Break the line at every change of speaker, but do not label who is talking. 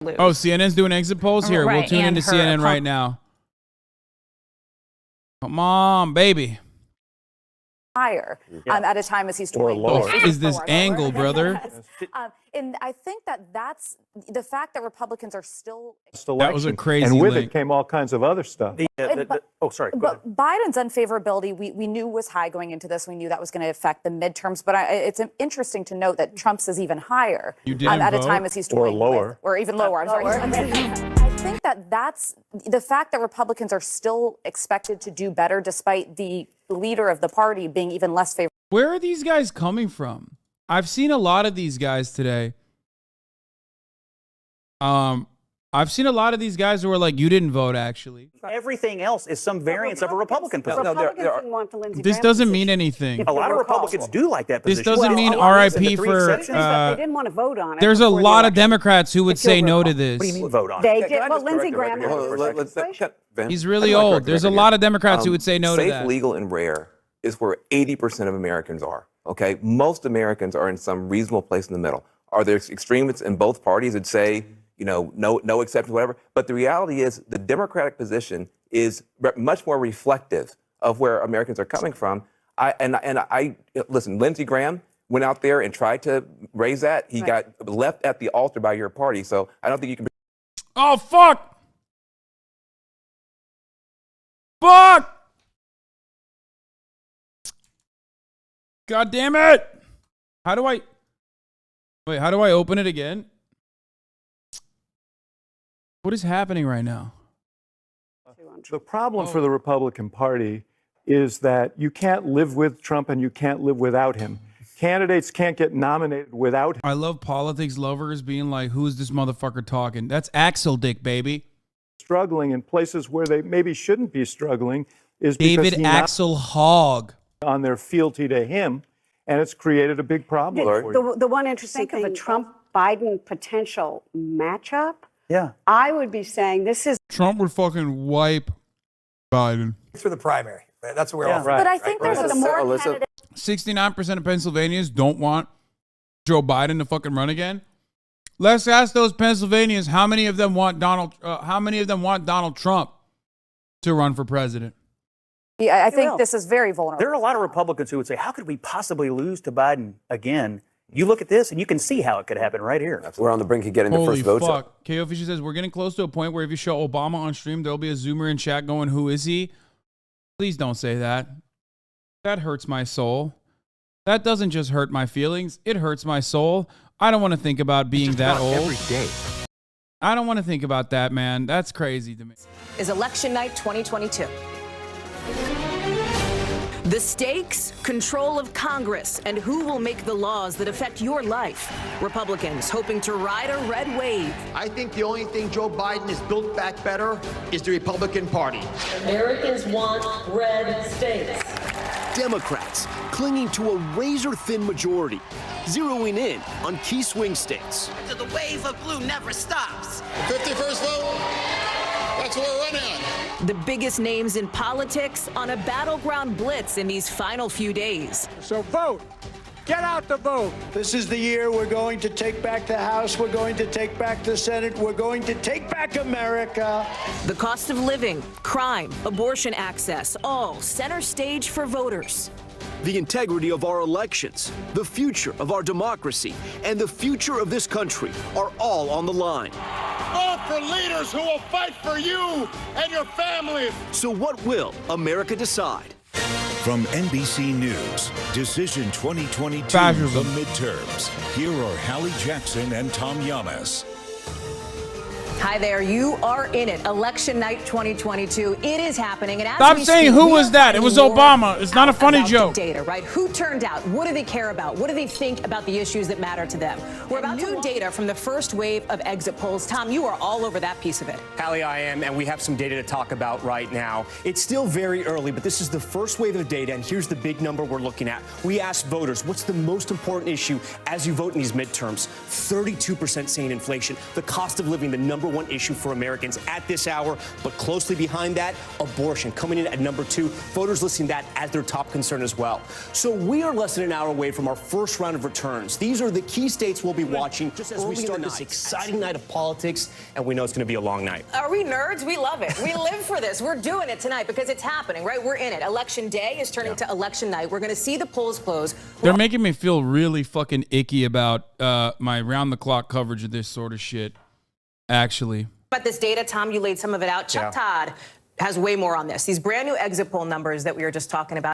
lose.
Oh, CNN's doing exit polls here.
Right,
We'll tune
and
into
her
CNN right now. Come on, baby.
Higher at a time as he's toying
What is this angle, brother?
And I think that's the fact that Republicans are still.
That was a crazy
And with
link.
it came all kinds of other stuff.
Sorry. But Biden's unfavorability, we knew was high going into this. We knew that was going to affect the midterms. But it's interesting to note that Trump's is even higher at a time as he's toying or even lower. I'm sorry. I think that's the fact that Republicans are still expected to do better despite the leader of the party being even less favorable.
Where are these guys coming from? I've seen a lot of these guys today. I've seen a lot of these guys who are like, you didn't vote, actually.
Everything else is some variance of a Republican position.
This doesn't mean anything.
A lot of Republicans do like that position.
This doesn't mean RIP for...
they didn't want to vote on it.
There's a lot of Democrats who would say no to this.
What do you mean vote on
They
it?
did. Well, Lindsey Graham.
He's really old. There's a lot of Democrats who would say no to that.
Safe, legal, and rare is where 80% of Americans are, okay? Most Americans are in some reasonable place in the middle. Are there extremists in both parties that say, you know, no exceptions, whatever? But the reality is the Democratic position is much more reflective of where Americans are coming from. Listen, Lindsey Graham went out there and tried to raise that. He got left at the altar by your party. So I don't think you can...
Oh, fuck! Fuck! God damn it! How do I open it again? What is happening right now?
The problem for the Republican Party is that you can't live with Trump and you can't live without him. Candidates can't get nominated without him.
I love politics lovers being like, who's this motherfucker talking? That's Axel Dick, baby.
Struggling in places where they maybe shouldn't be struggling is because
David Axel Hogg
on their fealty to him, and it's created a big problem.
The one interesting thing, of a Trump-Biden potential matchup,
yeah,
I would be saying this is...
Trump would fucking wipe Biden.
For the primary. That's where we're off.
But I think there's a more candidate.
69% of Pennsylvanians don't want Joe Biden to fucking run again. Let's ask those Pennsylvanians how many of them want Donald Trump to run for president.
Yeah, I think this is very vulnerable.
There are a lot of Republicans who would say, how could we possibly lose to Biden again? You look at this and you can see how it could happen right here.
We're on the brink of getting the first votes.
Holy fuck. KO Fisher says, we're getting close to a point where if you show Obama on stream, there'll be a Zoomer in chat going, who is he? Please don't say that. That hurts my soul. That doesn't just hurt my feelings. It hurts my soul. I don't want to think about being that old.
Every day.
I don't want to think about that, man. That's crazy to me.
Is election night 2022. The stakes, control of Congress, and who will make the laws that affect your life. Republicans hoping to ride a red wave.
I think the only thing Joe Biden has built back better is the Republican Party.
Americans want red states.
Democrats clinging to a razor-thin majority, zeroing in on key swing states.
So the wave of blue never stops.
51st vote, that's what we're running on.
The biggest names in politics on a battleground blitz in these final few days.
So vote. Get out the vote. This is the year we're going to take back the House. We're going to take back the Senate. We're going to take back America.
The cost of living, crime, abortion access, all center stage for voters.
The integrity of our elections, the future of our democracy, and the future of this country are all on the line.
Vote for leaders who will fight for you and your families.
So what will America decide?
From NBC News, Decision 2022,
Fascism.
the midterms. Here are Hallie Jackson and Tom Yamas.
Hi there, you are in it. Election night 2022. It is happening. And as
Stop
we
saying
speak,
who
we
was
are
that? It was
finding
Obama.
more
It's not a funny
about
joke.
the data, right? Who turned out? What do they care about? What do they think about the issues that matter to them? We're about new data from the first wave of exit polls. Tom, you are all over that piece of it.
Hallie, I am, and we have some data to talk about right now. It's still very early, but this is the first wave of data, and here's the big number we're looking at. We asked voters, what's the most important issue as you vote in these midterms? 32% saying inflation, the cost of living, the number #1 issue for Americans at this hour, but closely behind that, abortion coming in at #2. Voters listing that as their top concern as well. So we are less than an hour away from our first round of returns. These are the key states we'll be watching just as we start this exciting night of politics, and we know it's going to be a long night.
Are we nerds? We love it. We live for this. We're doing it tonight because it's happening, right? We're in it. Election day is turning to election night. We're going to see the polls close.
They're making me feel really fucking icky about my round-the-clock coverage of this sort of shit, actually.
About this data, Tom, you laid some of it out. Chuck Todd has way more on this. These brand new exit poll numbers that we were just talking about.